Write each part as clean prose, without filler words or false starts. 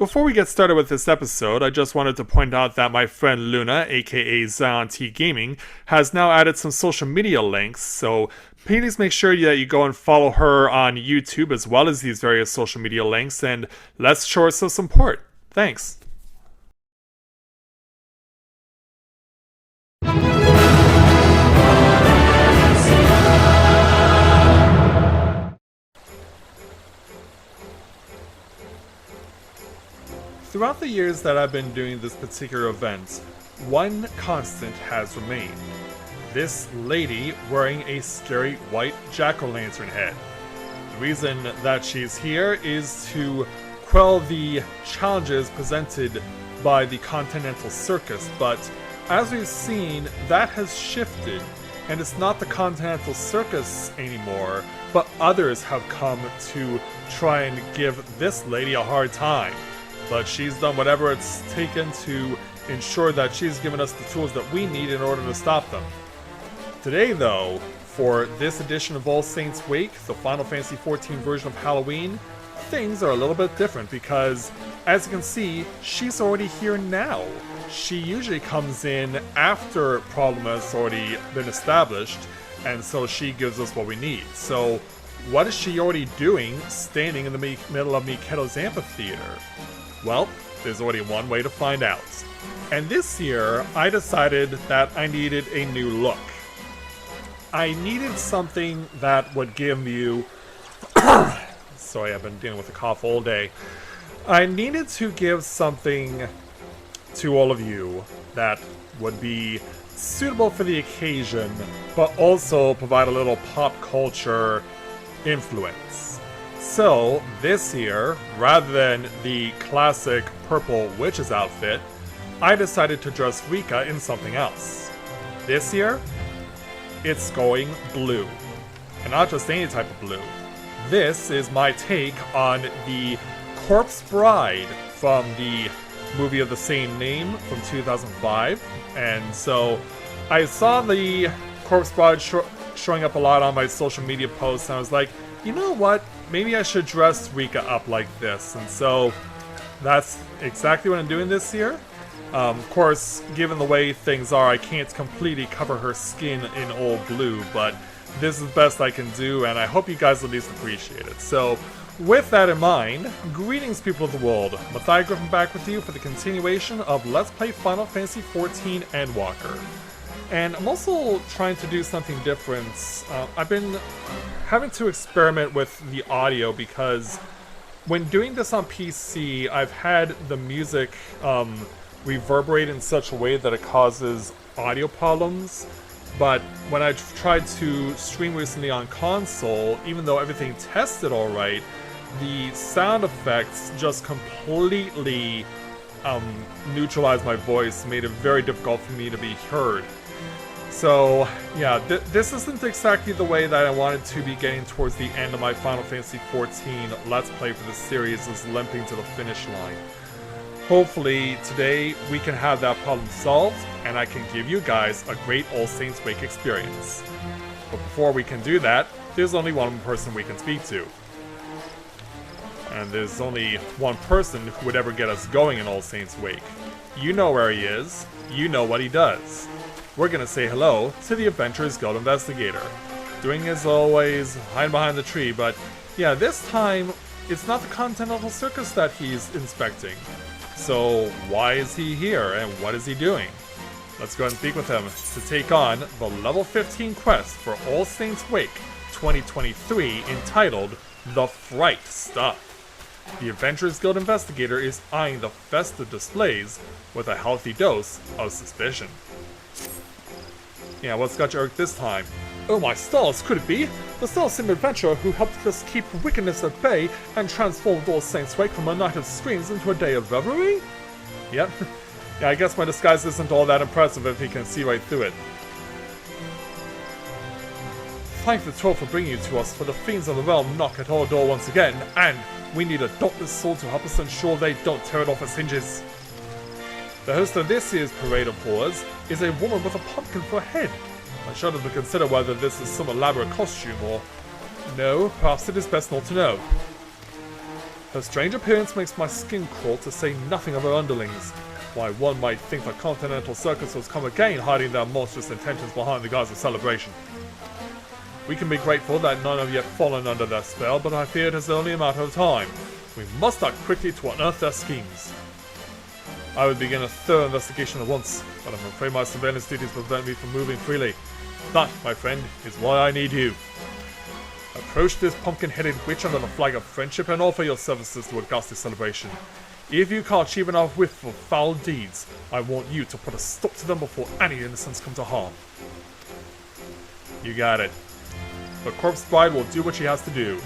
Before we get started with this episode, I just wanted to point out that my friend Luna, aka Zion T Gaming, has now added some social media links, so please make sure that you go and follow her on YouTube as well as these various social media links, and let's show her some support. Thanks. Throughout the years that I've been doing this particular event, one constant has remained. This lady wearing a scary white jack-o'-lantern head. The reason that she's here is to quell the challenges presented by the Continental Circus, but as we've seen, that has shifted, and it's not the Continental Circus anymore, but others have come to try and give this lady a hard time. But she's done whatever it's taken to ensure that she's given us the tools that we need in order to stop them. Today, though, for this edition of All Saints Wake, the Final Fantasy XIV version of Halloween, things are a little bit different because, as you can see, she's already here now. She usually comes in after a problem has already been established, and so she gives us what we need. So, what is she already doing standing in the middle of Miketo's amphitheater? Well, there's already one way to find out. And this year, I decided that I needed a new look. I needed something that would give you... Sorry, I've been dealing with a cough all day. I needed to give something to all of you that would be suitable for the occasion, but also provide a little pop culture influence. So, this year, rather than the classic purple witch's outfit, I decided to dress Rika in something else. This year, it's going blue. And not just any type of blue. This is my take on the Corpse Bride from the movie of the same name from 2005. And so, I saw the Corpse Bride showing up a lot on my social media posts, and I was like, you know what? Maybe I should dress Rika up like this. And so that's exactly what I'm doing this year. Of course, given the way things are, I can't completely cover her skin in all blue, but this is the best I can do, and I hope you guys at least appreciate it. So, with that in mind, greetings people of the world. Matthias Griffin back with you for the continuation of Let's Play Final Fantasy XIV Endwalker. And I'm also trying to do something different. I've been having to experiment with the audio because when doing this on PC, I've had the music reverberate in such a way that it causes audio problems. But when I tried to stream recently on console, even though everything tested alright, the sound effects just completely neutralized my voice, made it very difficult for me to be heard. So, yeah, this isn't exactly the way that I wanted to be getting towards the end of my Final Fantasy XIV Let's Play for the series, is limping to the finish line. Hopefully, today we can have that problem solved, and I can give you guys a great All Saints Wake experience. But before we can do that, there's only one person we can speak to. And there's only one person who would ever get us going in All Saints Wake. You know where he is, you know what he does. We're gonna say hello to the Adventurers Guild Investigator. Doing as always, hiding behind the tree, but yeah, this time, it's not the Continental Circus that he's inspecting. So, why is he here, and what is he doing? Let's go and speak with him to take on the level 15 quest for All Saints Wake 2023 entitled The Fright Stuff. The Adventurers Guild Investigator is eyeing the festive displays with a healthy dose of suspicion. Yeah, what's got you irked this time? Oh my stars, could it be? The self-same adventurer who helped us keep wickedness at bay and transformed All Saints Wake from a night of screams into a day of revelry? Yep. Yeah, I guess my disguise isn't all that impressive if he can see right through it. Thank the troll for bringing you to us, for the fiends of the realm knock at our door once again, and we need a dauntless soul to help us ensure they don't tear it off its hinges. The host of this year's Parade of Horrors is a woman with a pumpkin for a head. I shudder to consider whether this is some elaborate costume or... No, perhaps it is best not to know. Her strange appearance makes my skin crawl, to say nothing of her underlings. Why, one might think the Continental Circus has come again, hiding their monstrous intentions behind the guise of celebration. We can be grateful that none have yet fallen under their spell, but I fear it is only a matter of time. We must act quickly to unearth their schemes. I would begin a thorough investigation at once, but I'm afraid my surveillance duties prevent me from moving freely. That, my friend, is why I need you. Approach this pumpkin-headed witch under the flag of friendship and offer your services to a ghastly celebration. If you catch even a whiff of foul deeds, I want you to put a stop to them before any innocents come to harm. You got it. The corpse bride will do what she has to do.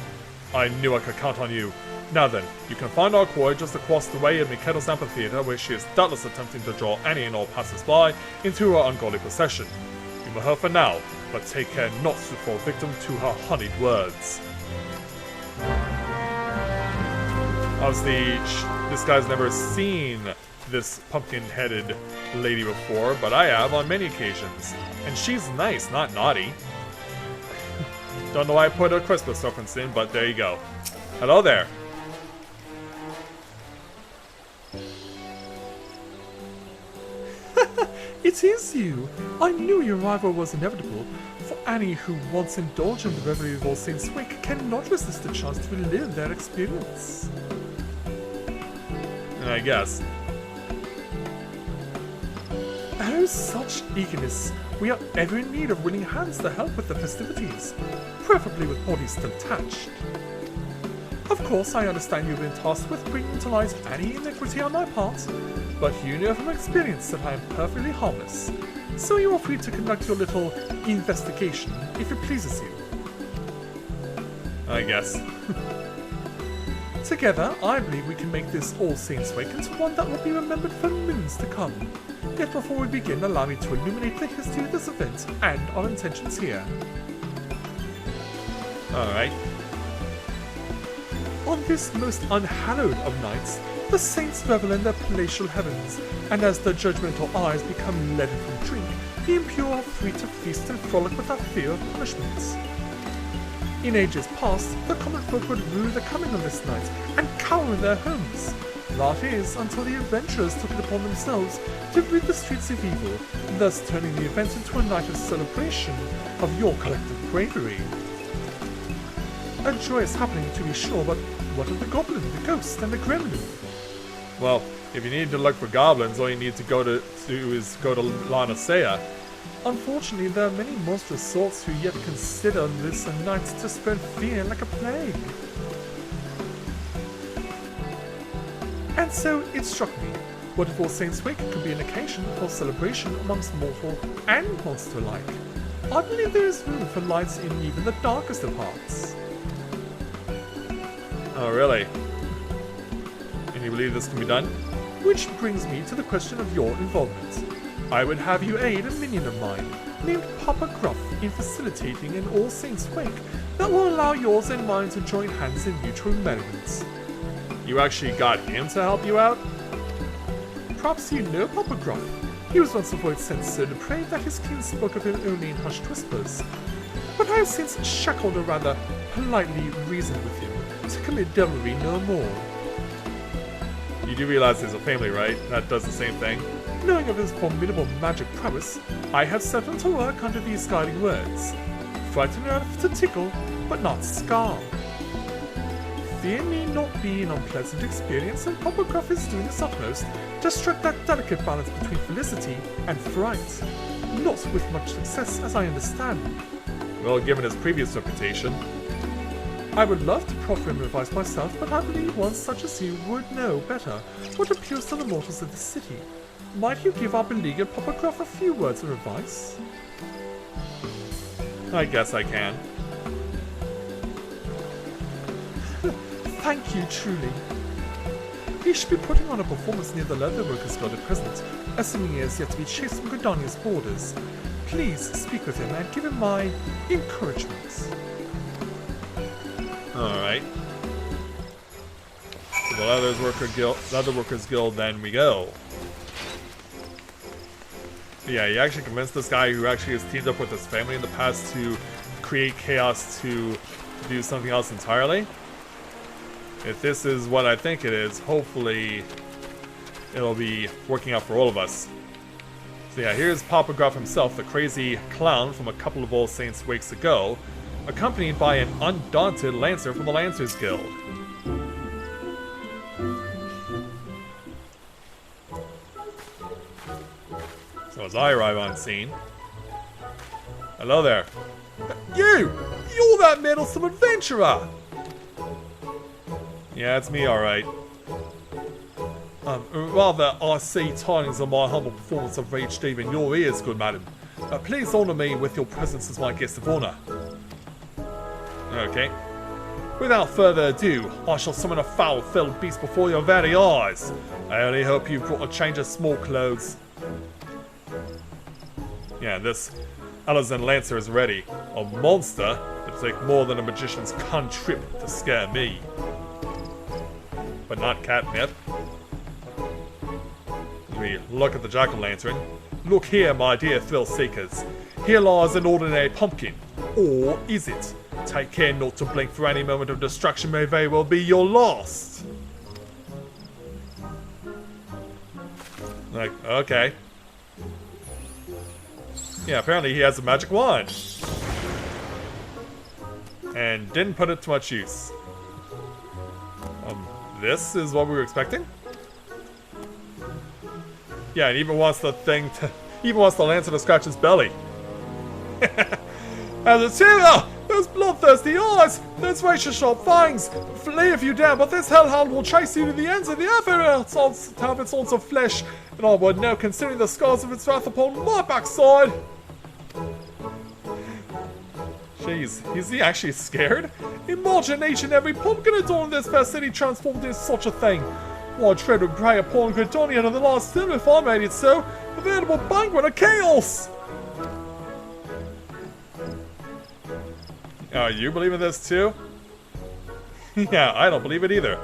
I knew I could count on you. Now then, you can find our quarry just across the way in Mikedo's amphitheater, where she is doubtless attempting to draw any and all passers-by into her ungodly possession. Humor her for now, but take care not to fall victim to her honeyed words. Obviously, this guy's never seen this pumpkin-headed lady before, but I have on many occasions. And she's nice, not naughty. Don't know why I put a Christmas reference in, but there you go. Hello there. It is you! I knew your arrival was inevitable, for any who once indulge in the revelry of All Saints' Wake cannot resist the chance to relive their experience. I guess. Oh, such eagerness! We are ever in need of willing hands to help with the festivities, preferably with bodies still attached. Of course, I understand you've been tasked with bringing to light any iniquity on my part, but you know from experience that I am perfectly harmless, so you are free to conduct your little investigation if it pleases you. I guess. Together, I believe we can make this All Saints' Wake into one that will be remembered for moons to come. Yet before we begin, allow me to illuminate the history of this event and our intentions here. Alright. On this most unhallowed of nights, the saints revel in their palatial heavens, and as their judgmental eyes become leaden from drink, the impure are free to feast and frolic without fear of punishments. In ages past, the common folk would rue the coming of this night and cower in their homes. That is, until the adventurers took it upon themselves to rid the streets of evil, thus turning the event into a night of celebration of your collective bravery. A joyous happening, to be sure, but what of the goblin, the ghost, and the gremlin? Well, if you need to look for goblins, all you need to go to is go to Lanacea. Unfortunately, there are many monstrous sorts who yet consider this a night to spread fear like a plague. And so it struck me, what if All Saints' Wake could be an occasion for celebration amongst mortal and monster alike? I believe there is room for lights in even the darkest of hearts. Oh, really? And you believe this can be done? Which brings me to the question of your involvement. I would have you aid a minion of mine, named Papa Gruff, in facilitating an All Saints' Wake that will allow yours and mine to join hands in mutual merriment. You actually got him to help you out? Perhaps you know Papa Gruff. He was once a void sense so depraved that his kin spoke of him only in hushed whispers. But I have since shackled or rather politely reasoned with him to commit devilry no more. You do realize there's a family, right? That does the same thing? Knowing of his formidable magic prowess, I have set him to work under these guiding words. Frighten enough to tickle, but not scar. Fear need not be an unpleasant experience, and Papa Gruff is doing his utmost to strike that delicate balance between felicity and fright. Not with much success, as I understand. Well, given his previous reputation. I would love to proffer him advice myself, but I believe one such as you would know better what appeals to the mortals of the city. Might you give our beleaguered Papa Gruff a few words of advice? I guess I can. Thank you, truly. He should be putting on a performance near the Leatherworkers Guild at present, assuming he has yet to be chased from Gordania's borders. Please speak with him and give him my encouragement. Alright. To the Leatherworkers Guild, then we go. Yeah, he actually convinced this guy who actually has teamed up with his family in the past to create chaos to do something else entirely. if this is what I think it is, hopefully it'll be working out for all of us. So yeah, here's Papa Gruff himself, the crazy clown from a couple of All Saints weeks ago, accompanied by an undaunted Lancer from the Lancers Guild. So as I arrive on scene... Hello there. You're that meddlesome adventurer! Yeah, it's me, alright. Rather, I see tidings of my humble performance have reached even your ears, good madam. Please honour me with your presence as my guest of honour. Okay. Without further ado, I shall summon a foul-filled beast before your very eyes. I only hope you've brought a change of small clothes. Yeah, this Alazan Lancer is ready. A monster that'll take more than a magician's cantrip to scare me. But not catnip. We look at the jack-o'-lantern. Look here, my dear thrill-seekers. Here lies an ordinary pumpkin. Or is it? Take care not to blink, for any moment of destruction may very well be your last. Like, okay. Yeah, apparently he has a magic wand. And didn't put it to much use. This is what we were expecting? Yeah, and even wants the thing to... Even wants the Lancer to scratch his belly. And the terror! Those bloodthirsty eyes! Those razor-sharp fangs! Flee if you dare, but this hellhound will chase you to the ends of the earth to have its ounce of flesh, and I would know, considering the scars of its wrath upon my backside! Jeez, is he actually scared? Imagine each and every pumpkin adorned in this fair city transformed into such a thing. Why, dread would prey upon Gridonian of the last film if I made it so. A veritable banquet of chaos! You believe in this too? Yeah, I don't believe it either.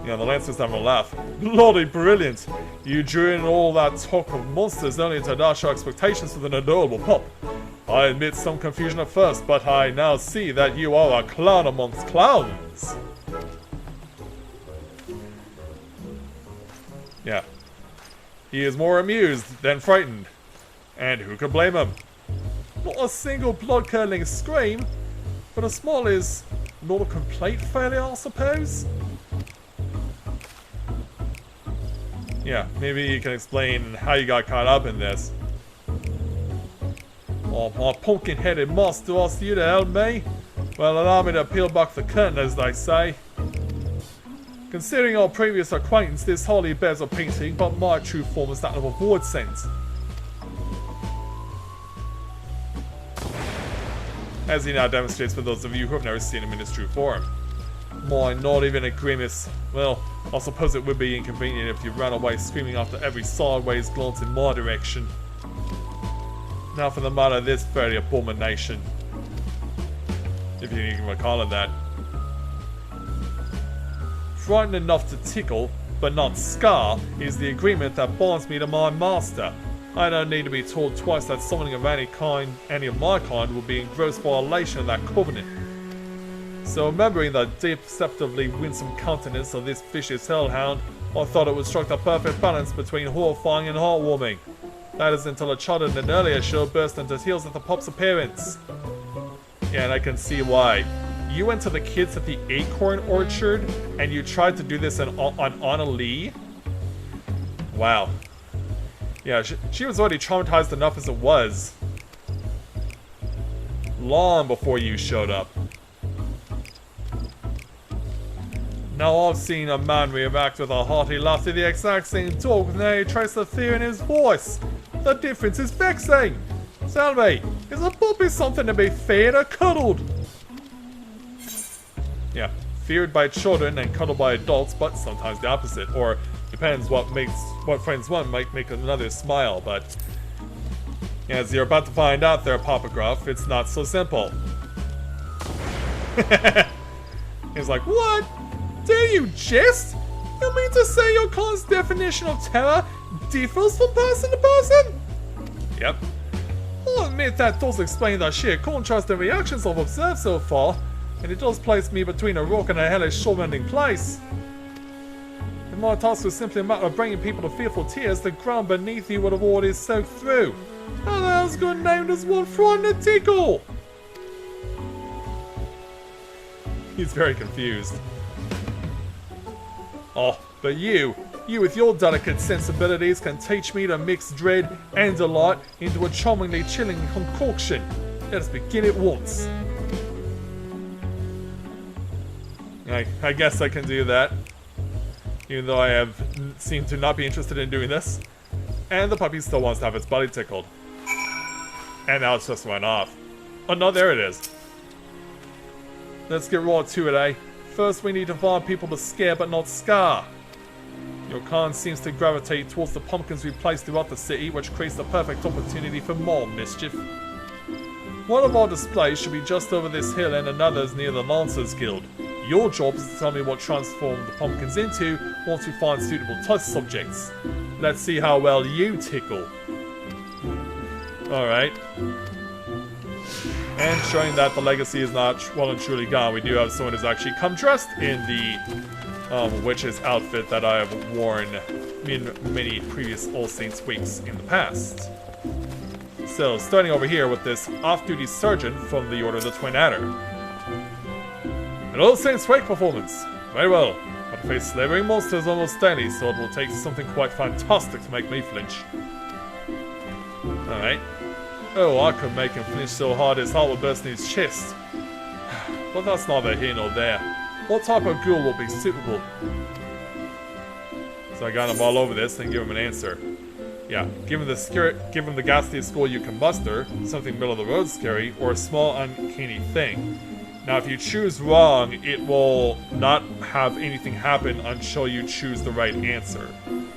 Yeah, the Lancer's having a laugh. Bloody brilliant! You drew in all that talk of monsters only to dash our expectations with an adorable pup. I admit some confusion at first, but I now see that you are a clown amongst clowns. Yeah. He is more amused than frightened. And who could blame him? Not a single blood-curdling scream, but a smile is not a complete failure, I suppose? Yeah, maybe you can explain how you got caught up in this. Oh, my pumpkin-headed master asked you to help me? Well, allow me to peel back the curtain, as they say. Considering our previous acquaintance, this hardly bears repeating, but my true form is that of a void scent. As he now demonstrates for those of you who have never seen him in his true form. My, not even a grimace. Well, I suppose it would be inconvenient if you ran away screaming after every sideways glance in my direction. Now for the matter of this very abomination. If you can call it that. Frightened enough to tickle, but not scar, is the agreement that binds me to my master. I don't need to be told twice that summoning of any of my kind will be in gross violation of that covenant. So remembering the deceptively winsome countenance of this vicious hellhound, I thought it would strike the perfect balance between horrifying and heartwarming. That is until a child in an earlier show burst into tears at the pup's appearance. Yeah, and I can see why. You went to the kids at the Acorn Orchard, and you tried to do this on Anna Lee? Wow. Yeah, she was already traumatized enough as it was. Long before you showed up. Now I've seen a man react with a hearty laugh to the exact same talk with no trace of fear in his voice. The difference is vexing. Tell me, is a puppy something to be feared or cuddled? Yeah, feared by children and cuddled by adults, but sometimes the opposite. Or depends what friends want might make another smile, but as you're about to find out there, Papa Gruff, it's not so simple. He's like, what? Dare you jest? You mean to say your kind's definition of terror differs from person to person? Yep. I'll admit that does explain the sheer contrast in reactions I've observed so far. and it does place me between a rock and a hellish soul-rending place. If my task was simply a matter of bringing people to fearful tears, the ground beneath you would have already soaked through. How the hell's got named as one frightened tickle? He's very confused. Oh, but you with your delicate sensibilities can teach me to mix dread and delight into a charmingly chilling concoction. Let us begin at once. I guess I can do that. Even though I have seemed to not be interested in doing this. And the puppy still wants to have its belly tickled. And now it's just went off. Oh no, there it is. Let's get right to it, eh? First we need to find people to scare but not scar. Your con seems to gravitate towards the pumpkins we place throughout the city, which creates the perfect opportunity for more mischief. One of our displays should be just over this hill and another's near the Lancers Guild. Your job is to tell me what transform the pumpkins into once we find suitable test subjects. Let's see how well you tickle. Alright. And showing that the legacy is not well and truly gone, we do have someone who's actually come dressed in the witch's outfit that I have worn in many previous All Saints weeks in the past. So, starting over here with this off-duty sergeant from the Order of the Twin Adder. An All Saints Wake performance. Very well. I face slavering monsters almost daily, so it will take something quite fantastic to make me flinch. Alright. Oh, I could make him flinch so hard his heart would burst in his chest. But that's neither here nor there. What type of ghoul will be suitable? So I got him all over this and give him an answer. Yeah, give him the ghastliest ghoul you can muster, something middle of the road scary, or a small uncanny thing. Now if you choose wrong, it will not have anything happen until you choose the right answer.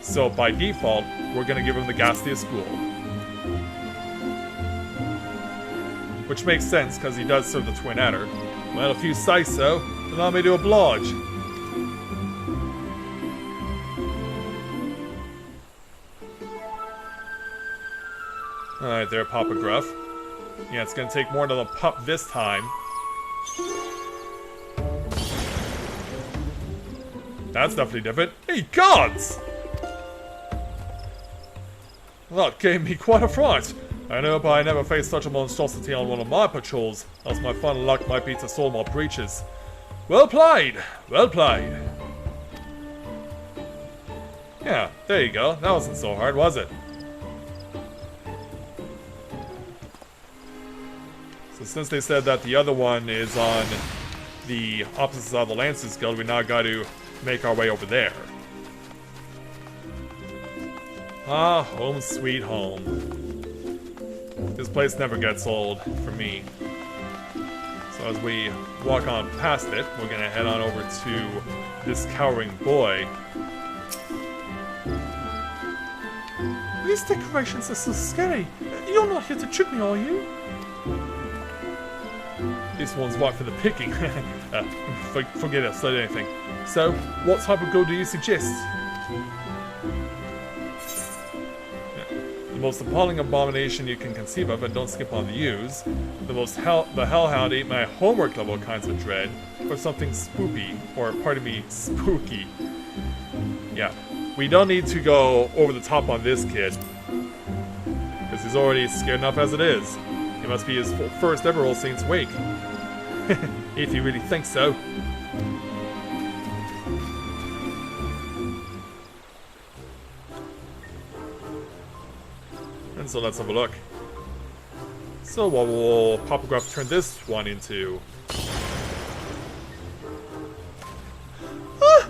So by default, we're gonna give him the ghastliest ghoul. Which makes sense, because he does serve the Twin Adder. Well, if you say so, allow me to oblige. Alright there, Papa Gruff. Yeah, it's gonna take more than a pup this time. That's definitely different. Hey, gods! That gave me quite a fright. I hope I never face such a monstrosity on one of my patrols, else my final luck might be to soil my breeches. Well played! Well played! Yeah, there you go. That wasn't so hard, was it? So since they said that the other one is on the opposite side of the Lancers Guild, we now got to make our way over there. Ah, home sweet home. This place never gets old for me. So as we walk on past it, we're gonna head on over to this cowering boy. These decorations are so scary. You're not here to trick me, are you? This one's right for the picking. Forget it, said anything. So, what type of ghoul do you suggest? The most appalling abomination you can conceive of, and don't skip on the use. The hellhoundy, my homework level kinds of dread, or something spoopy, or pardon me, spooky. Yeah, we don't need to go over the top on this kid, because he's already scared enough as it is. It must be his first ever All Saints Wake. If you really think so. And so let's have a look. So what will Papa Gruff turn this one into? Ah!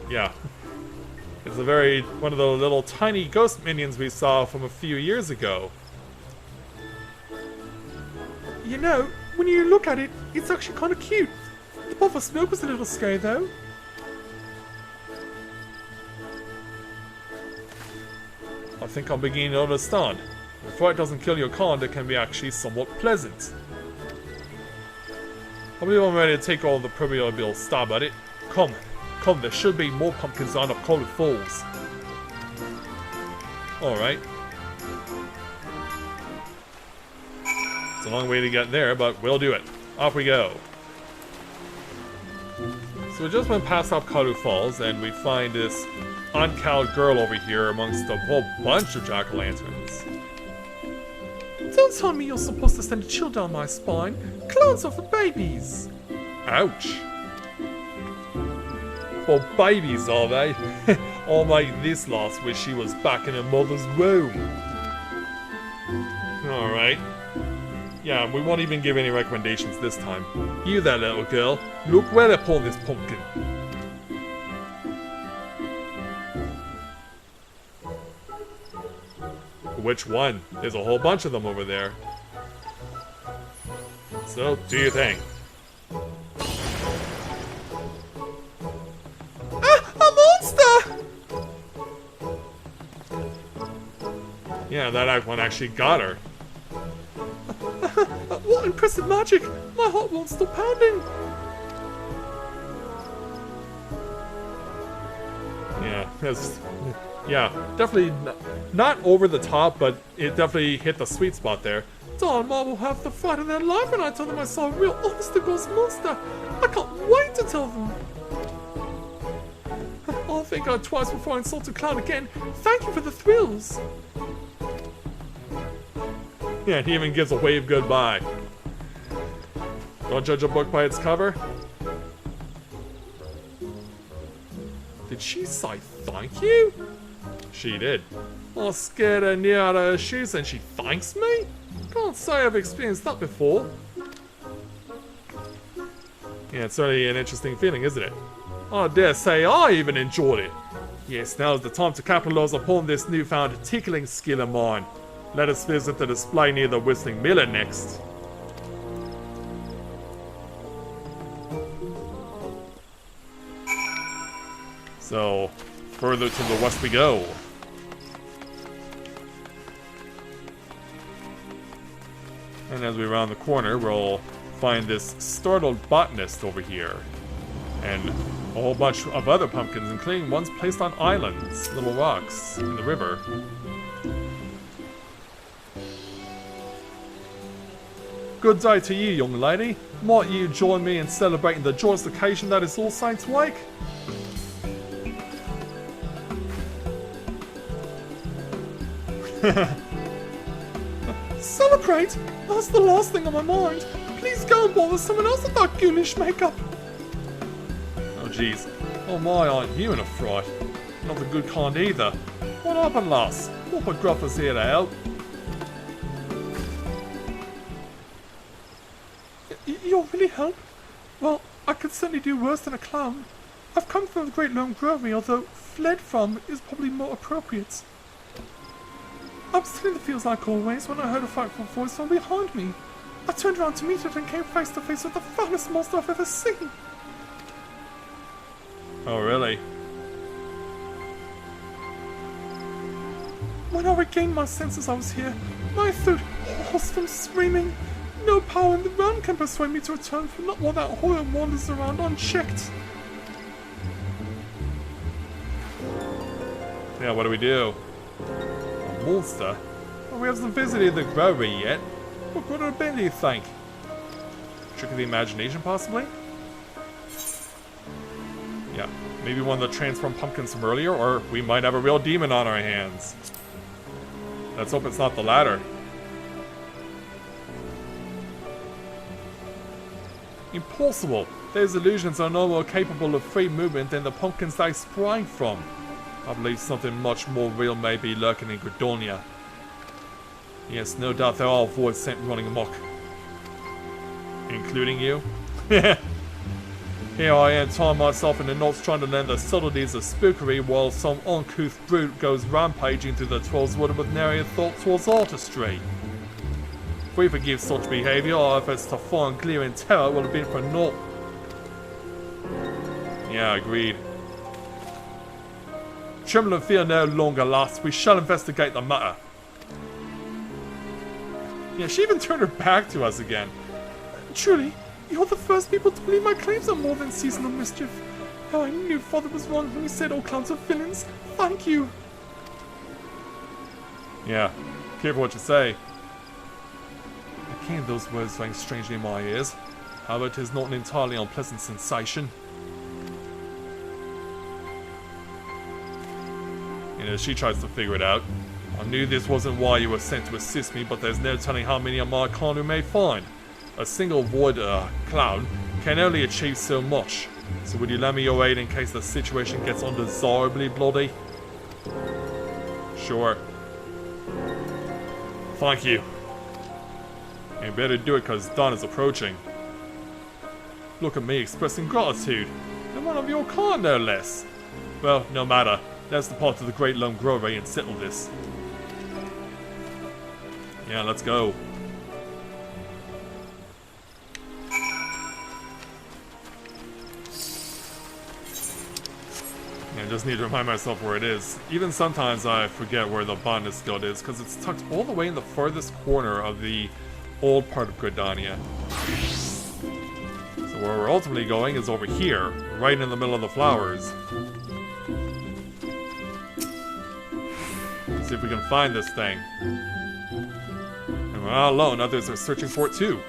Yeah. It's one of the little tiny ghost minions we saw from a few years ago. You know, when you look at it, it's actually kind of cute. The puff of smoke was a little scary though. I think I'm beginning to understand. If fright doesn't kill your con, it can be actually somewhat pleasant. I believe I'm ready to take all the proverbial stab at it. Come, there should be more pumpkins lined up Cold Falls. Alright. It's a long way to get there, but we'll do it. Off we go. So we just went past Opkalu Falls, and we find this uncowed girl over here amongst a whole bunch of jack-o'-lanterns. Don't tell me you're supposed to send a chill down my spine. Clowns are for babies. Ouch. For babies, are they? I'll make this last wish she was back in her mother's womb. Alright. Yeah, we won't even give any recommendations this time. You there, little girl. Look well upon this pumpkin. Which one? There's a whole bunch of them over there. So, do your thing. A monster! Yeah, that one actually got her. What impressive magic! My heart won't stop pounding! Yeah, definitely not over the top, but it definitely hit the sweet spot there. Darn, Ma will have the fright of their life when I tell them I saw a real honest-to-goodness monster! I can't wait to tell them! I'll think God twice before I insult a clown again. Thank you for the thrills! Yeah, he even gives a wave goodbye. Don't judge a book by its cover. Did she say thank you? She did. I scared her near out of her shoes and she thanks me? Can't say I've experienced that before. Yeah, it's certainly an interesting feeling, isn't it? I dare say I even enjoyed it. Yes, now's the time to capitalize upon this newfound tickling skill of mine. Let us visit the display near the Whistling Miller next. So, further to the west we go. And as we round the corner, we'll find this startled botanist over here. And a whole bunch of other pumpkins, including ones placed on islands, little rocks, in the river. Good day to you, young lady. Might you join me in celebrating the joyous occasion that is All Saints' Wake? Celebrate? That's the last thing on my mind. Please go and bother someone else with that ghoulish makeup. Oh jeez. Oh my, aren't you in a fright? Not the good kind either. What happened, lass? Whopper Gruffer's here to help. You'll really help? Well, I could certainly do worse than a clown. I've come from the Great Lone Grove, although fled from is probably more appropriate. I was still in the fields like always when I heard a frightful voice from behind me. I turned around to meet it and came face to face with the foulest monster I've ever seen. Oh, really? When I regained my senses, I was here. My throat hoarse from screaming. No power in the realm can persuade me to return, for not while that horror wanders around unchecked. Yeah, what do we do? A monster? Well, we haven't visited the grove yet. What could it have been, do you think? Trick of the imagination, possibly? Yeah, maybe one of the transformed pumpkins from earlier, or we might have a real demon on our hands. Let's hope it's not the latter. Impossible! Those illusions are no more capable of free movement than the pumpkins they sprang from. I believe something much more real may be lurking in Gredonia. Yes, no doubt there are voids sent running amok. Including you? Here I am tying myself in the knots trying to learn the subtleties of spookery while some uncouth brute goes rampaging through the Trollswood with nary a thought towards artistry. If we forgive such behaviour, our efforts to find glaring terror will have been for naught. Yeah, agreed. Tremble and fear no longer, lass. We shall investigate the matter. Yeah, she even turned her back to us again. Truly, you're the first people to believe my claims are more than seasonal mischief. How I knew Father was wrong when he said all clowns are villains. Thank you. Yeah, careful what you say. Again, those words rang strangely in my ears. However, it is not an entirely unpleasant sensation. And as she tries to figure it out, I knew this wasn't why you were sent to assist me, but there's no telling how many of my kind we may find. A single void cloud can only achieve so much. So would you lend me your aid in case the situation gets undesirably bloody? Sure. Thank you. You better do it because dawn is approaching. Look at me expressing gratitude. And one of your kind, no less. Well, no matter. Let's depart to the Great Lone Grove and settle this. Yeah, let's go. I just need to remind myself where it is. Even sometimes I forget where the Bonus Guild is, because it's tucked all the way in the furthest corner of the old part of Gridania. So where we're ultimately going is over here, right in the middle of the flowers. Let's see if we can find this thing. And we're not alone, others are searching for it too.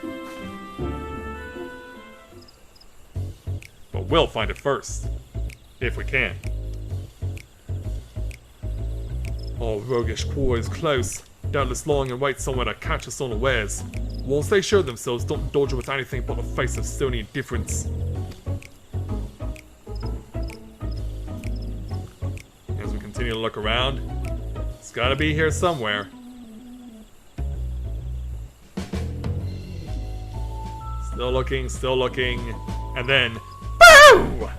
But we'll find it first. If we can. Our roguish quarry is close, doubtless lying in wait somewhere to catch us unawares. Once they show themselves, don't dodge with anything but a face of stony indifference. As we continue to look around, it's gotta be here somewhere. Still looking, and then BOOM!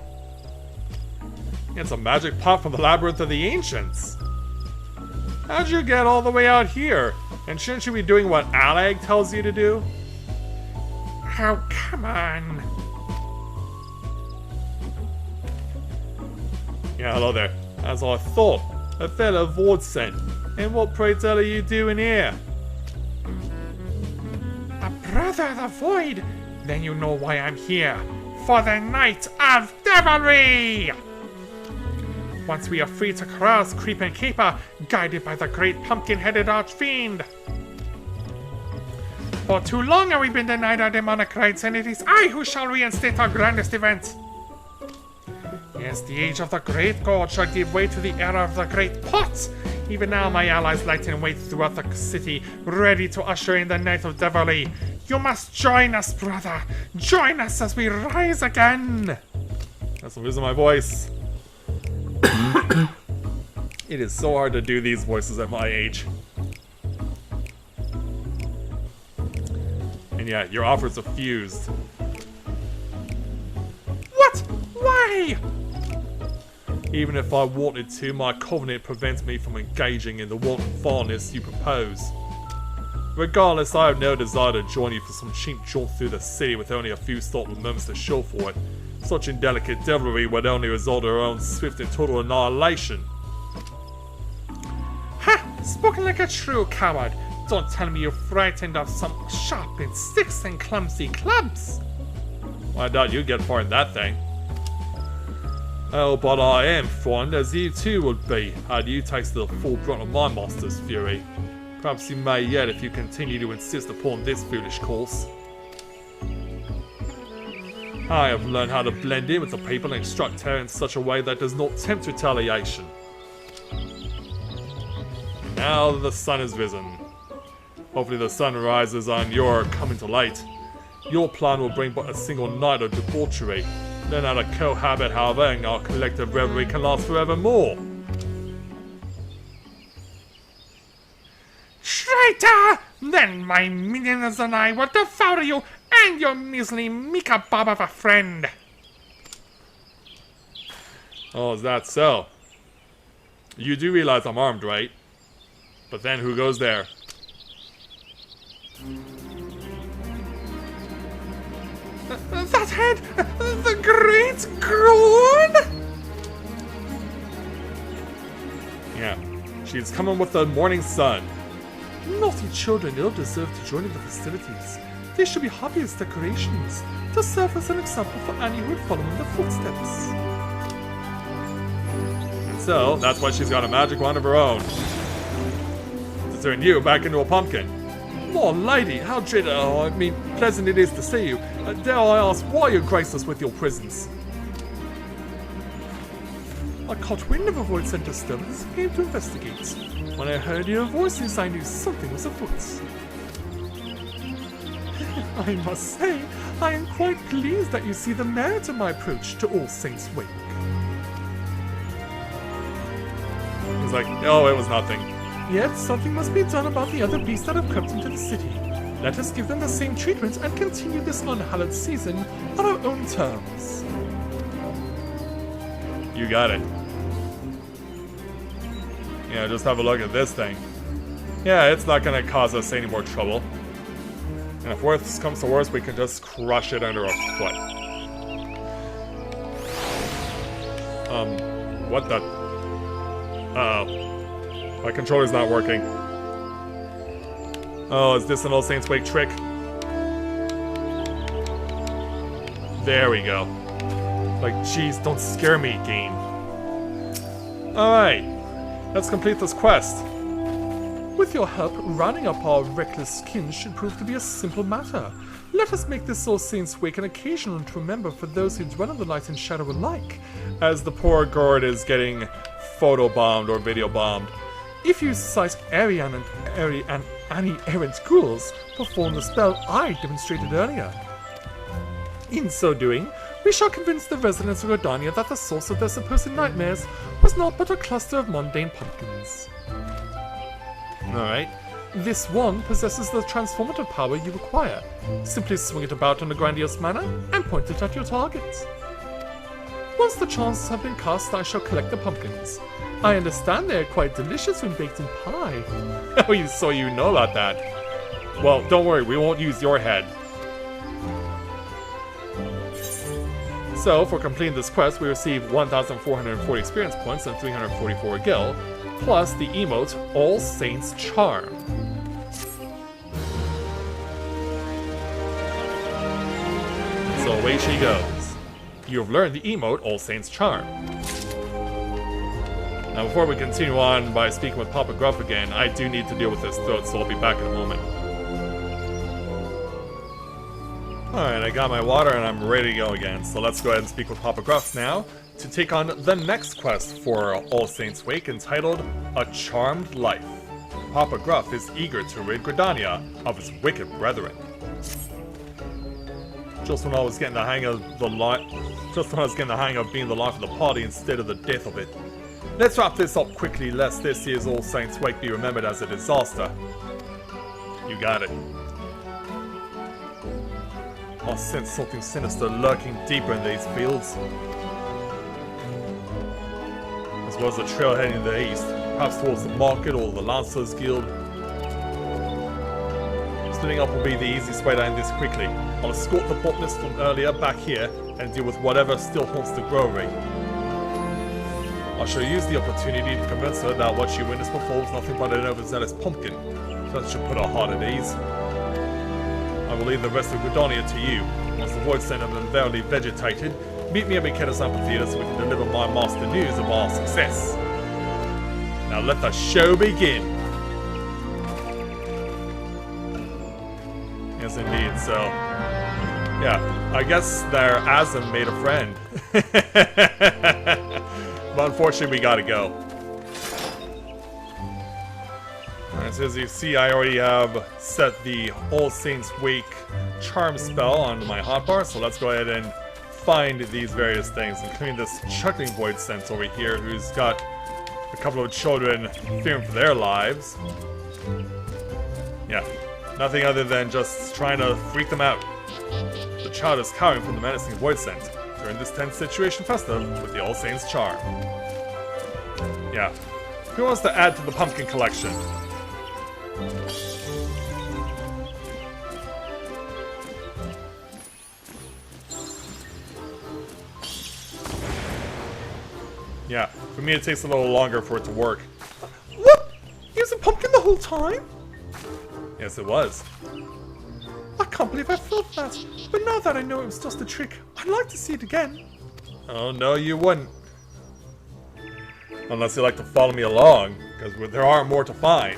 It's a magic pot from the Labyrinth of the Ancients. How'd you get all the way out here? And shouldn't you be doing what Alag tells you to do? Oh, come on. Yeah, hello there. As I thought, a fellow Vord sent. And what, pray tell, are you doing here? A brother of the Void? Then you know why I'm here. For the Night of Devilry! Once we are free to cross Creep and Caper, guided by the great pumpkin-headed archfiend. For too long have we been denied our demonic rights, and it is I who shall reinstate our grandest event. Yes, the age of the Great God shall give way to the era of the Great Pot. Even now my allies light in wait throughout the city, ready to usher in the Night of Devilry. You must join us, brother. Join us as we rise again. That's losing my voice. It is so hard to do these voices at my age. And yeah, your offers are fused. What? Why? Even if I wanted to, my covenant prevents me from engaging in the wanton fondness you propose. Regardless, I have no desire to join you for some cheap jaunt through the city with only a few startled moments to show for it. Such indelicate devilry would only result in our own swift and total annihilation. Ha! Spoken like a true coward. Don't tell me you're frightened of some sharpened sticks and clumsy clubs. Well, I doubt you'd get far in that thing. Oh, but I am frightened, as you too would be, had you tasted the full brunt of my master's fury. Perhaps you may yet if you continue to insist upon this foolish course. I have learned how to blend in with the people and instruct her in such a way that does not tempt retaliation. Now the sun has risen. Hopefully the sun rises on your coming to light. Your plan will bring but a single night of debauchery. Learn how to cohabit, however, and our collective revelry can last forevermore. Traitor! Then my minions and I will devour you and your measly Mika Bob of a friend. Oh, is that so? You do realize I'm armed, right? But then who goes there? That head! The Great God! Yeah, she's coming with the morning sun. Naughty children ill deserve to join in the festivities. They should be happy as decorations, to serve as an example for any who would follow in their footsteps. And so, that's why she's got a magic wand of her own. To turn you back into a pumpkin. Lord lady, how pleasant it is to see you. Dare I ask why you grace us with your presence? I caught wind of a void center disturbance and came to investigate. When I heard your voices, I knew something was afoot. I must say, I am quite pleased that you see the merit of my approach to All Saints' Wake. He's like, oh, it was nothing. Yet something must be done about the other beasts that have crept into the city. Let us give them the same treatment and continue this unhallowed season on our own terms. You got it. Yeah, just have a look at this thing. Yeah, it's not gonna cause us any more trouble. And if worse comes to worse, we can just crush it under our foot. What the? Uh-oh. My controller's not working. Oh, is this an All Saints Wake trick? There we go. Like, jeez, don't scare me, game. Alright, let's complete this quest. With your help, rounding up our reckless kin should prove to be a simple matter. Let us make this All Saints Wake an occasion to remember for those who dwell in the light and shadow alike. As the poor Gord is getting photo-bombed or video-bombed. If you cite Arian and Annie errant ghouls, perform the spell I demonstrated earlier. In so doing, we shall convince the residents of Rodania that the source of their supposed nightmares was not but a cluster of mundane pumpkins. Alright. This wand possesses the transformative power you require. Simply swing it about in a grandiose manner and point it at your target. Once the charms have been cast, I shall collect the pumpkins. I understand they are quite delicious when baked in pie. Oh, so you know about that. Well, don't worry, we won't use your head. So, for completing this quest, we receive 1,440 experience points and 344 gil, plus the emote All Saints Charm. So away she goes. You have learned the emote All Saints Charm. Now before we continue on by speaking with Papa Gruff again, I do need to deal with his throat, so I'll be back in a moment. Alright, I got my water and I'm ready to go again, so let's go ahead and speak with Papa Gruff now to take on the next quest for All Saints Wake, entitled A Charmed Life. Papa Gruff is eager to rid Gridania of his wicked brethren. Just when I was getting the hang of being the life of the party instead of the death of it. Let's wrap this up quickly, lest this year's All Saints Wake be remembered as a disaster. You got it. I sense something sinister lurking deeper in these fields. As well as a trail heading to the east, perhaps towards the market or the Lancers Guild. Splitting up will be the easiest way to end this quickly. I'll escort the botanist from earlier back here and deal with whatever still haunts the grovery. I shall use the opportunity to convince her that what she witnessed before was nothing but an overzealous pumpkin. That should put her heart at ease. I will leave the rest of Gridania to you. Once the Void Center has been thoroughly vegetated, meet me at Mikeda's Amphitheater so we can deliver my master news of our success. Now let the show begin! Yes indeed, so... yeah, I guess their Asm made a friend. But unfortunately we gotta go. Alright, so as you see, I already have set the All Saints Wake charm spell onto my hotbar, so let's go ahead and find these various things, including this chuckling void sense over here, who's got a couple of children fearing for their lives. Yeah, nothing other than just trying to freak them out. The child is cowering from the menacing void scent. During this tense situation festive with the All Saints charm. Yeah. Who wants to add to the pumpkin collection? Yeah, for me it takes a little longer for it to work. What? He was a pumpkin the whole time? Yes, it was. I can't believe I thought that. But now that I know it was just a trick, I'd like to see it again. Oh, no, you wouldn't. Unless you like to follow me along, because there are more to find.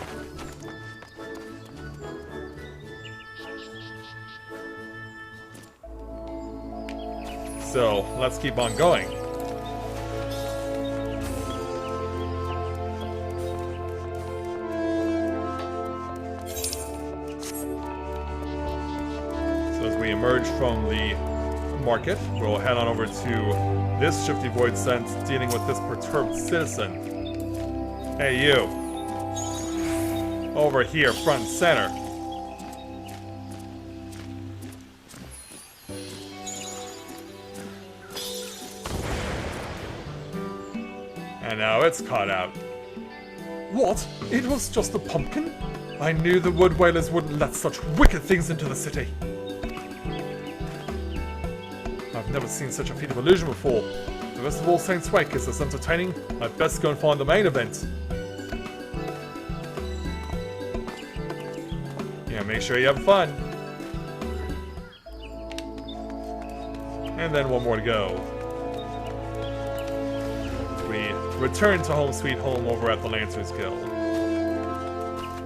So, let's keep on going. emerge from the market. We'll head on over to this shifty void sense dealing with this perturbed citizen. Hey, you. Over here, front and center. And now it's caught out. What? It was just a pumpkin? I knew the wood whalers wouldn't let such wicked things into the city. I've never seen such a feat of illusion before. The rest of All Saints' Wake is as entertaining. I'd best go and find the main event. Yeah, make sure you have fun. And then one more to go. We return to home sweet home over at the Lancers Guild.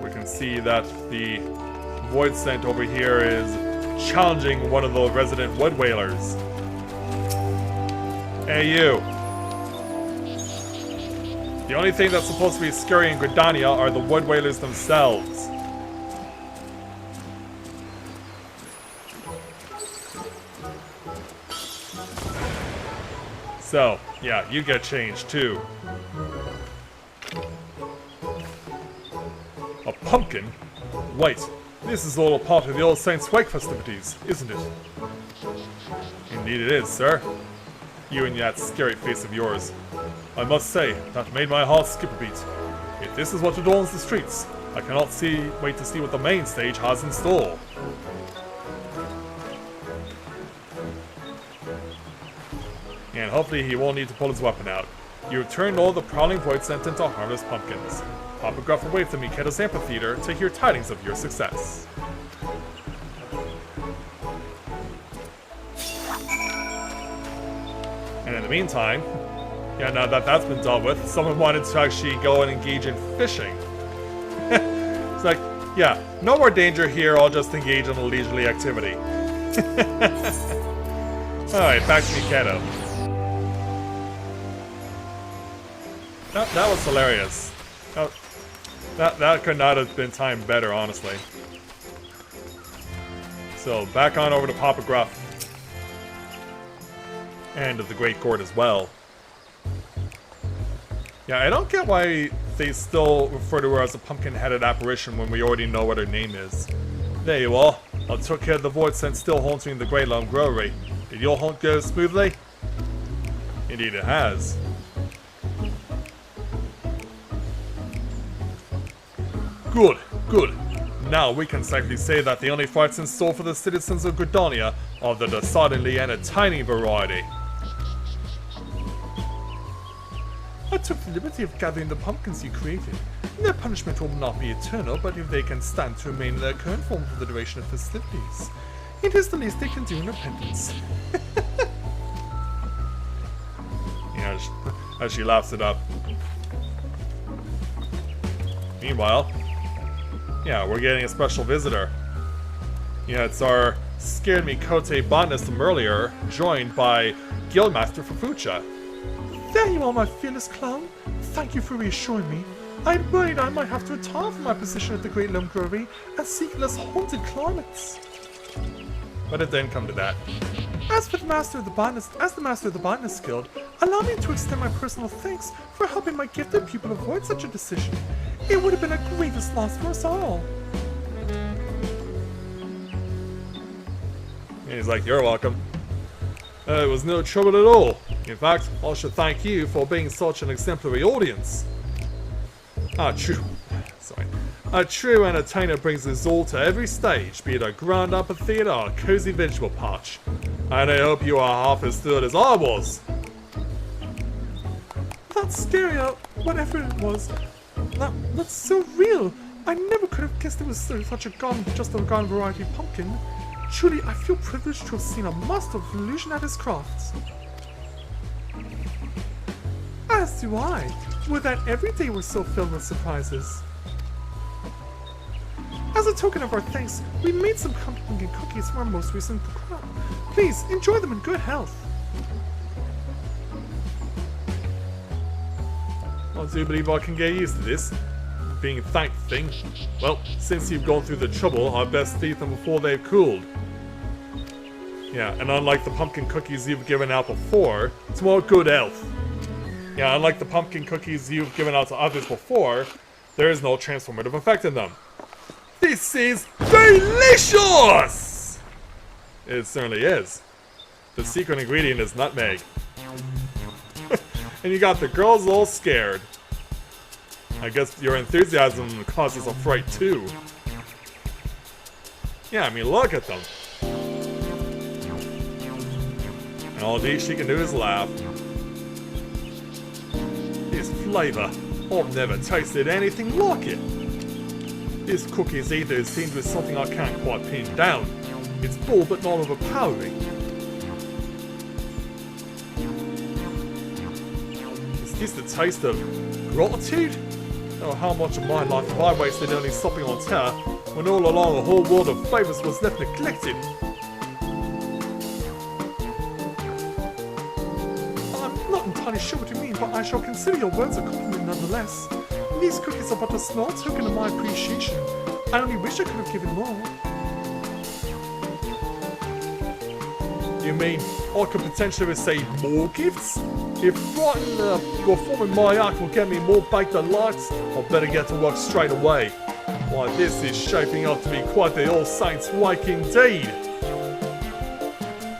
We can see that the Void Scent over here is challenging one of the resident Wood Whalers. Hey, you. The only thing that's supposed to be scary in Gridania are the Wood Whalers themselves. So, yeah, you get changed too. A pumpkin? Wait, this is all a part of the All Saints' Wake festivities, isn't it? Indeed it is, sir. You and that scary face of yours. I must say, that made my heart skip a beat. If this is what adorns the streets, I cannot wait to see what the main stage has in store. And hopefully he won't need to pull his weapon out. You have turned all the prowling void scent into harmless pumpkins. Papa Gruff away from Mikedo's amphitheater to hear tidings of your success. And in the meantime, yeah, now that that's been dealt with, someone wanted to actually go and engage in fishing. It's like, yeah, no more danger here, I'll just engage in a leisurely activity. Alright, back to Mikedo. That was hilarious. That could not have been timed better, honestly. So, back on over to Papa Gruff. And of the Great Court as well. Yeah, I don't get why they still refer to her as a pumpkin-headed apparition when we already know what her name is. There you are. I took care of the void scent still haunting the Great Lone Growlery. Did your hunt go smoothly? Indeed it has. Good, good. Now we can safely say that the only fights in store for the citizens of Gridania are the decidedly entertaining variety. I took the liberty of gathering the pumpkins you created. Their punishment will not be eternal, but if they can stand to remain in their current form for the duration of festivities, it is the least they can do in repentance. Yeah, as she laughs it up. Meanwhile, yeah, we're getting a special visitor. Yeah, it's our scared Mikote botanist from earlier, joined by Guildmaster Fufucha. There you are, my fearless clown. Thank you for reassuring me. I'd worried I might have to retire from my position at the Great Lone Growlery and seek less haunted climates. But it didn't come to that. As the Master of the Botanist Guild, allow me to extend my personal thanks for helping my gifted pupil avoid such a decision. It would have been a grievous loss for us all. And he's like, you're welcome. It was no trouble at all. In fact, I should thank you for being such an exemplary audience. A true entertainer brings his all to every stage, be it a grand amphitheater or a cozy vegetable patch. And I hope you are half as thrilled as I was. That's scary, whatever it was. That's so real. I never could have guessed it was such a garden variety pumpkin. Truly, I feel privileged to have seen a master of illusion at his crafts. As do I. Would that every day was so filled with surprises. As a token of our thanks, we made some pumpkin cookies from our most recent crop. Please, enjoy them in good health. I do believe I can get used to this. Being thanked thing. Well, since you've gone through the trouble, I'd best eat them before they've cooled. Yeah, and unlike the pumpkin cookies you've given out before, it's more good health. Yeah, unlike the pumpkin cookies you've given out to others before, there is no transformative effect in them. This is delicious! It certainly is. The secret ingredient is nutmeg. And you got the girls all scared. I guess your enthusiasm causes a fright too. Yeah, I mean, look at them. And all she can do is laugh. This flavor, I've never tasted anything like it. This cookie's either seemed with something I can't quite pin down. It's full but not overpowering. Is this the taste of gratitude? Oh, how much of my life have I wasted only stopping on tower when all along a whole world of flavors was left neglected? I'm not entirely sure what you mean, but I shall consider your words a compliment nonetheless. These cookies are but a small token of my appreciation. I only wish I could have given more. You mean I could potentially receive more gifts? If writing performing my act will get me more baked delights, I'll better get to work straight away. Why, this is shaping up to be quite the All Saints wake indeed.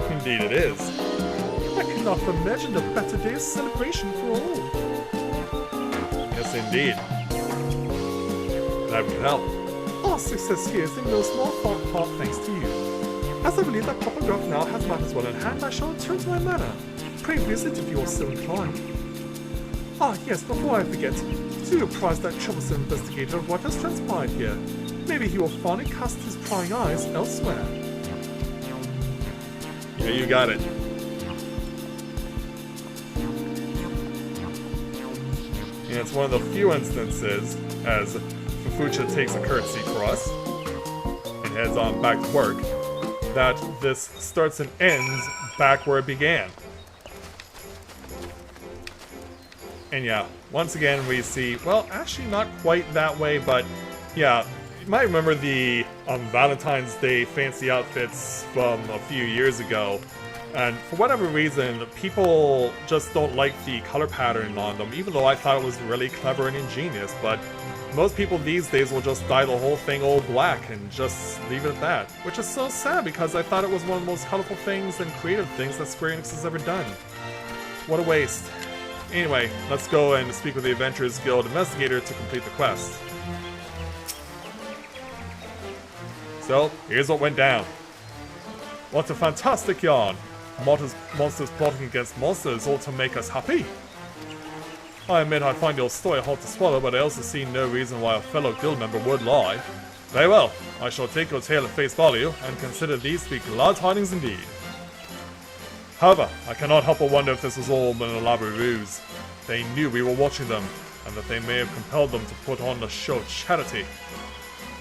Indeed it is. I cannot imagine a better day of celebration for all. Yes, indeed. That would help. Our success here is in no small part thanks to you. As I believe that Papa Grove now has matters well in hand, I shall return to my manor. Pray visit if you are so inclined. Ah, yes, before I forget, do apprise that troublesome investigator of what has transpired here. Maybe he will finally cast his prying eyes elsewhere. Yeah, you got it. And it's one of the few instances, as Fufucha takes a curtsy for us and heads on back to work, that this starts and ends back where it began. And yeah, once again we see, well, actually not quite that way, but yeah, you might remember the Valentine's Day fancy outfits from a few years ago, and for whatever reason, people just don't like the color pattern on them, even though I thought it was really clever and ingenious, but most people these days will just dye the whole thing all black and just leave it at that, which is so sad because I thought it was one of the most colorful things and creative things that Square Enix has ever done. What a waste. Anyway, let's go and speak with the Adventurers Guild investigator to complete the quest. So, here's what went down. What a fantastic yarn! Monsters plotting against monsters ought to make us happy. I admit I find your story hard to swallow, but I also see no reason why a fellow guild member would lie. Very well, I shall take your tale at face value, and consider these to be glad tidings indeed. However, I cannot help but wonder if this was all an elaborate ruse. They knew we were watching them, and that they may have compelled them to put on a show of charity.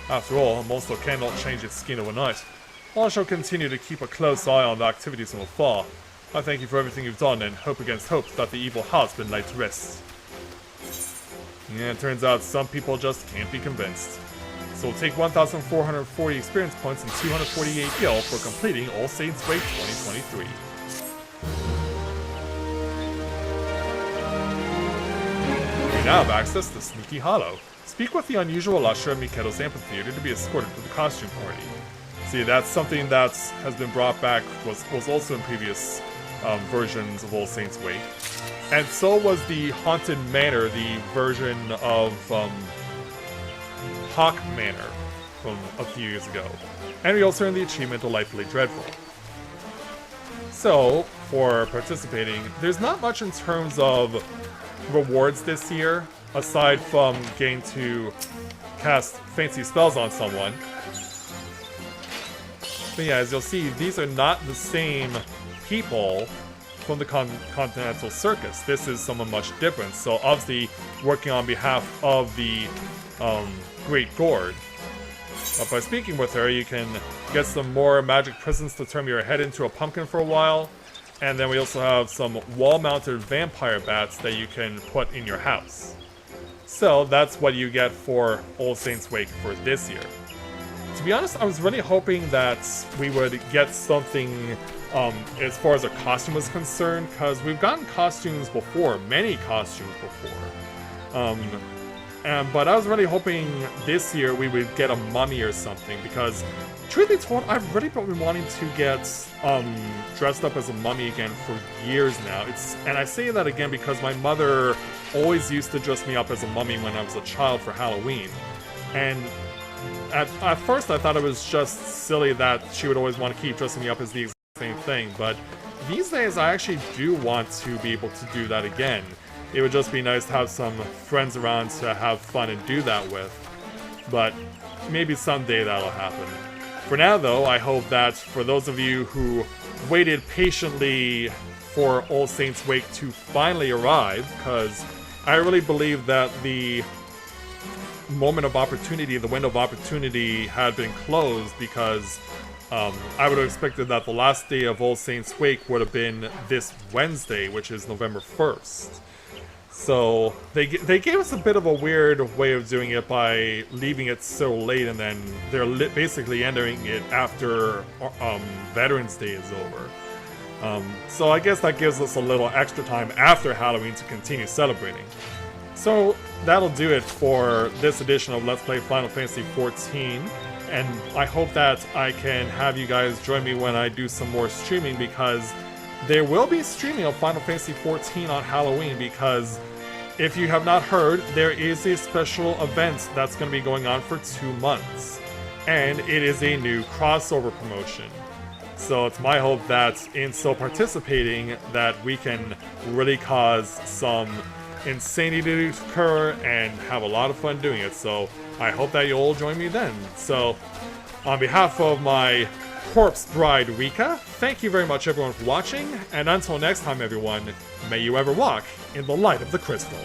After all, a monster cannot change its skin overnight. I shall continue to keep a close eye on the activities from afar. I thank you for everything you've done, and hope against hope that the evil has been laid to rest. Yeah, it turns out some people just can't be convinced. So we'll take 1,440 experience points and 248 gil for completing All Saints Wake 2023. You now have access to Sneaky Hollow. Speak with the unusual usher of Mikedo's amphitheater to be escorted to the costume party. See, that's something that has been brought back, was also in previous versions of All Saints Wake. And so was the Haunted Manor, the version of Hawk Manor from a few years ago. And we also earned the achievement Delightfully Dreadful. So, for participating, there's not much in terms of rewards this year, aside from getting to cast fancy spells on someone. But yeah, as you'll see, these are not the same people from the Continental Circus. This is someone much different, so obviously working on behalf of the Great Gourd. But by speaking with her, you can get some more magic prisms to turn your head into a pumpkin for a while, and then we also have some wall-mounted vampire bats that you can put in your house. So that's what you get for All Saints Wake for this year. To be honest, I was really hoping that we would get something as far as a costume is concerned, because we've gotten costumes before, many costumes before. But I was really hoping this year we would get a mummy or something, because truth be told, I've really been wanting to get dressed up as a mummy again for years now. And I say that again because my mother always used to dress me up as a mummy when I was a child for Halloween. And at first I thought it was just silly that she would always want to keep dressing me up as the exact same thing, but these days I actually do want to be able to do that again. It would just be nice to have some friends around to have fun and do that with. But maybe someday that'll happen. For now though, I hope that for those of you who waited patiently for All Saints Wake to finally arrive, because I really believe that the moment of opportunity, the window of opportunity had been closed, because I would have expected that the last day of All Saints Wake would have been this Wednesday, which is November 1st. So they gave us a bit of a weird way of doing it by leaving it so late, and then they're basically entering it after Veterans Day is over. So I guess that gives us a little extra time after Halloween to continue celebrating. So that'll do it for this edition of Let's Play Final Fantasy XIV, and I hope that I can have you guys join me when I do some more streaming, because there will be streaming of Final Fantasy XIV on Halloween, because if you have not heard, there is a special event that's going to be going on for 2 months, and it is a new crossover promotion. So it's my hope that in so participating that we can really cause some insanity to occur and have a lot of fun doing it. So I hope that you'll all join me then. So on behalf of my corpse bride Rika, thank you very much everyone for watching, and until next time everyone, may you ever walk in the light of the crystal.